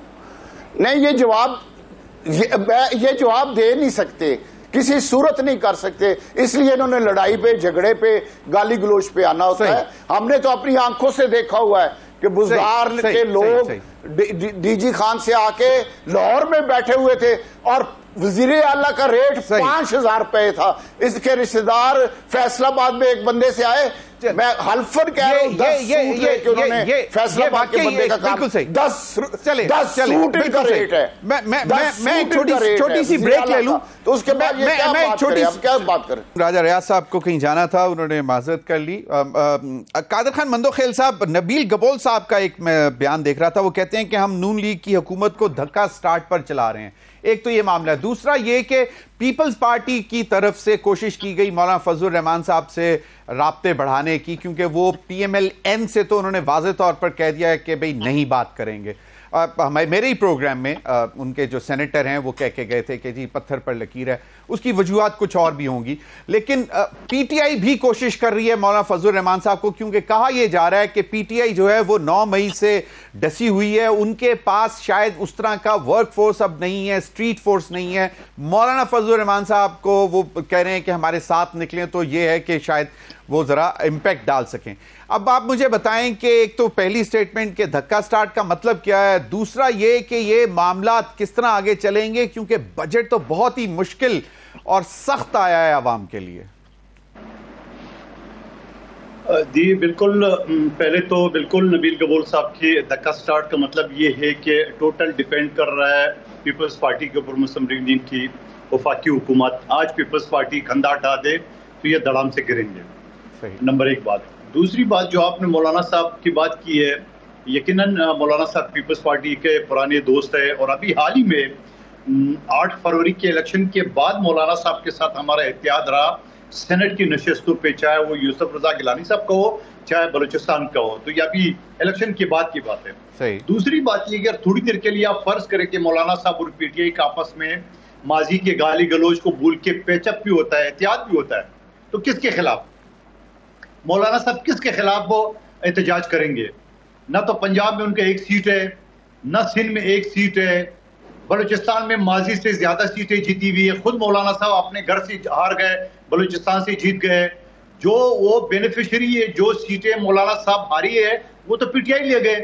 नहीं, ये जवाब दे नहीं सकते, किसी सूरत नहीं कर सकते, इसलिए इन्होंने लड़ाई पे, झगड़े पे, गाली गलोच पे आना होता है। हमने तो अपनी आंखों से देखा हुआ है कि बुज़दार के लोग डीजी खान से आके लाहौर में बैठे हुए थे और वजीर आला का रेट 5,000 रुपए था। इसके रिश्तेदार फैसलाबाद में एक बंदे से आए, मैं हल्फन कह रहा हूं 10 सूट लेके उन्होंने फैसलाबाद के बंदे का काम, 10 सूट का रेट है। मैं एक छोटी सी ब्रेक ले लूं तो उसके बाद क्या बात करें। राजा रियाज साहब को कहीं जाना था, उन्होंने माजरत कर ली। कादर खान मंदोखेल साहब, नबील गबोल साहब का एक मैं बयान देख रहा था, वो कहते हैं कि हम नून लीग की हुकूमत को धक्का स्टार्ट पर चला रहे हैं। एक तो ये मामला है, दूसरा ये कि पीपल्स पार्टी की तरफ से कोशिश की गई मौलाना फजलुर रहमान साहब से राब्ते बढ़ाने की, क्योंकि वो PMLN से तो उन्होंने वाज़ेह तौर पर कह दिया है कि भाई नहीं बात करेंगे। मेरे ही प्रोग्राम में उनके जो सेनेटर हैं वो कह के गए थे कि जी पत्थर पर लकीर है, उसकी वजूहात कुछ और भी होंगी। लेकिन PTI भी कोशिश कर रही है मौलाना फजलुर रहमान साहब को, क्योंकि कहा यह जा रहा है कि PTI जो है वो 9 मई से डसी हुई है, उनके पास शायद उस तरह का वर्क फोर्स अब नहीं है, स्ट्रीट फोर्स नहीं है। मौलाना फजलुर रहमान साहब को वो कह रहे हैं कि हमारे साथ निकलें, तो ये है कि शायद वो जरा इंपैक्ट डाल सकें। अब आप मुझे बताएं कि एक तो पहली स्टेटमेंट के धक्का स्टार्ट का मतलब क्या है, दूसरा ये कि ये मामला किस तरह आगे चलेंगे, क्योंकि बजट तो बहुत ही मुश्किल और सख्त आया है आवाम के लिए। जी बिल्कुल, पहले तो बिल्कुल नबील गबोल साहब के धक्का स्टार्ट का मतलब ये है कि टोटल डिपेंड कर रहा है पीपल्स पार्टी के ऊपर मुस्लिम लीग नून की वफाकी हुकूमत। आज पीपल्स पार्टी खंदा हटा दे तो ये धड़ाम से गिरेंगे, नंबर एक बात। दूसरी बात जो आपने मौलाना साहब की बात की है, यकीनन मौलाना साहब पीपल्स पार्टी के पुराने दोस्त है, और अभी हाल ही में 8 फरवरी के इलेक्शन के बाद मौलाना साहब के साथ हमारा इत्तेहाद रहा सेनेट की नशस्तों पे, चाहे वो यूसुफ रजा गिलानी साहब का हो चाहे बलूचिस्तान का हो। तो ये अभी इलेक्शन के बाद की बात है। दूसरी बात ये, अगर थोड़ी देर के लिए आप फर्ज करें कि मौलाना साहब और PTI का आपस में माजी के गाली गलोच को भूल के पेचअप भी होता है, एहतियात भी होता है, तो किसके खिलाफ मौलाना साहब किसके खिलाफ वो एहतजाज करेंगे? ना तो पंजाब में उनका 1 सीट है, ना सिंध में 1 सीट है, बलूचिस्तान में माजी से ज्यादा सीटें जीती हुई है। खुद मौलाना साहब अपने घर से हार गए, बलूचिस्तान से जीत गए। जो वो बेनिफिशियरी है, जो सीटें मौलाना साहब हारी है, वो तो PTI ले गए।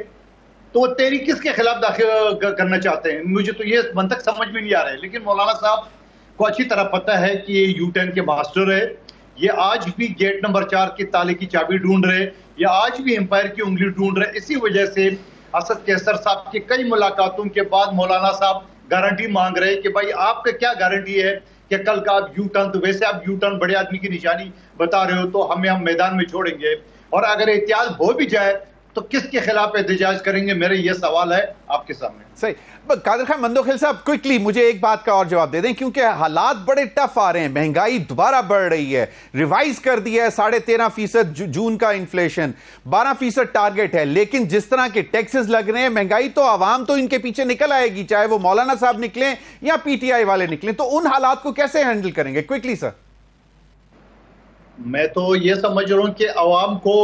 तो वो तेरी किसके खिलाफ दाखिल करना चाहते हैं? मुझे तो ये मंतक समझ में नहीं आ रहा है। लेकिन मौलाना साहब को अच्छी तरह पता है कि ये U-turn के मास्टर है, ये आज भी गेट नंबर 4 की ताले की चाबी ढूंढ रहे, ये आज भी एम्पायर की उंगली ढूंढ रहे। इसी वजह से असद कैसर साहब की कई मुलाकातों के बाद मौलाना साहब गारंटी मांग रहे कि भाई आपका क्या गारंटी है कि कल का आप U-turn, तो वैसे आप U-turn बड़े आदमी की निशानी बता रहे हो, तो हम मैदान में छोड़ेंगे, और अगर एहतियात हो भी जाए तो किसके खिलाफ एहतजाज करेंगे? मेरे ये सवाल है आपके सामने। सही। कादर खान मंदोखेल साहब, क्विकली मुझे एक बात का और जवाब दे दें, क्योंकि हालात बड़े टफ आ रहे हैं, महंगाई दोबारा बढ़ रही है, रिवाइज कर दिया है 13.5% जून का इन्फ्लेशन, 12% टारगेट है, लेकिन जिस तरह के टैक्सेस लग रहे हैं, महंगाई तो आवाम तो इनके पीछे निकल आएगी, चाहे वो मौलाना साहब निकले या PTI वाले निकले। तो उन हालात को कैसे हैंडल करेंगे? Quickly sir. मैं तो ये समझ रहा हूं कि अवाम को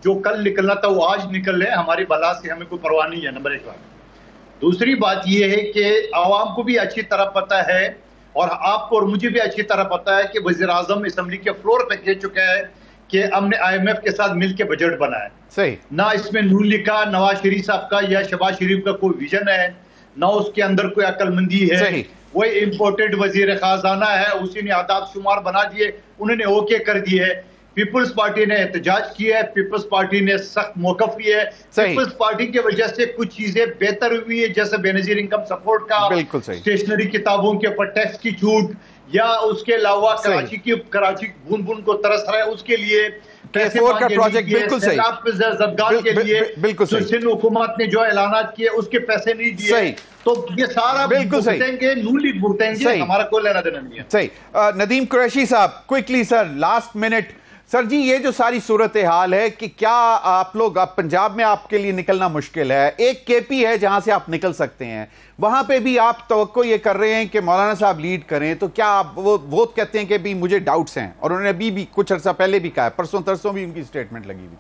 जो कल निकलना था वो आज निकल रहे, हमारी बला से हमें कोई परवाह नहीं है, नंबर 1 बात। दूसरी बात ये है कि अवाम को भी अच्छी तरह पता है, और आपको और मुझे भी अच्छी तरह पता है कि वज़ीर आज़म असेंबली के फ्लोर पे कह चुका है कि हमने IMF के साथ मिलकर बजट बनाया। सही। ना इसमें नून लीग का, नवाज शरीफ साहब का या शहबाज शरीफ का कोई विजन है, ना उसके अंदर कोई अक्लमंदी है। वही इम्पोर्टेड वजीर खाजाना है, उसी ने आदात शुमार बना दिए, उन्होंने ओके कर दिए है। पीपल्स पार्टी ने एहतजाज किया है, पीपल्स पार्टी ने सख्त मौकफ लिया है। पीपल्स पार्टी की वजह से कुछ चीजें बेहतर हुई है, जैसे बेनजीर इनकम सपोर्ट का, स्टेशनरी किताबों के ऊपर टैक्स की छूट, या उसके अलावा कराची बूंद बूंद को तरस रहा है उसके लिए पैसे का प्रोजेक्ट, बिल्कुल सही, जरदार के लिए बिल्कुल सिंध हुकूमत ने जो ऐलानात किए उसके पैसे नहीं दिए, तो ये सारा बिल्कुल भुगतेंगे, नून लीग भुगतेंगे, हमारा कोई लेना देना नहीं है। सही। नदीम कुरैशी साहब, quickly sir, last minute sir ji, ये जो सारी सूरत हाल है कि क्या आप लोग, आप पंजाब में आपके लिए निकलना मुश्किल है, एक KP है जहां से आप निकल सकते हैं, वहां पे भी आप तवक्को ये कर रहे हैं कि मौलाना साहब लीड करें, तो क्या आप वो कहते हैं कि भी मुझे डाउट्स हैं, और उन्होंने अभी भी कुछ अर्सा पहले भी कहा है, परसों तरसों भी उनकी स्टेटमेंट लगी हुई।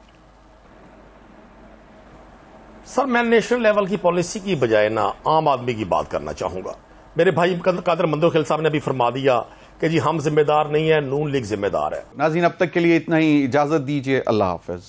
सर मैं नेशनल लेवल की पॉलिसी की बजाय ना आम आदमी की बात करना चाहूंगा। मेरे भाई कादर मंदोखेल साहब ने अभी फरमा दिया कि जी हम जिम्मेदार नहीं है, नून लीग जिम्मेदार है। नाज़रीन, अब तक के लिए इतना ही, इजाजत दीजिए, अल्लाह हाफिज।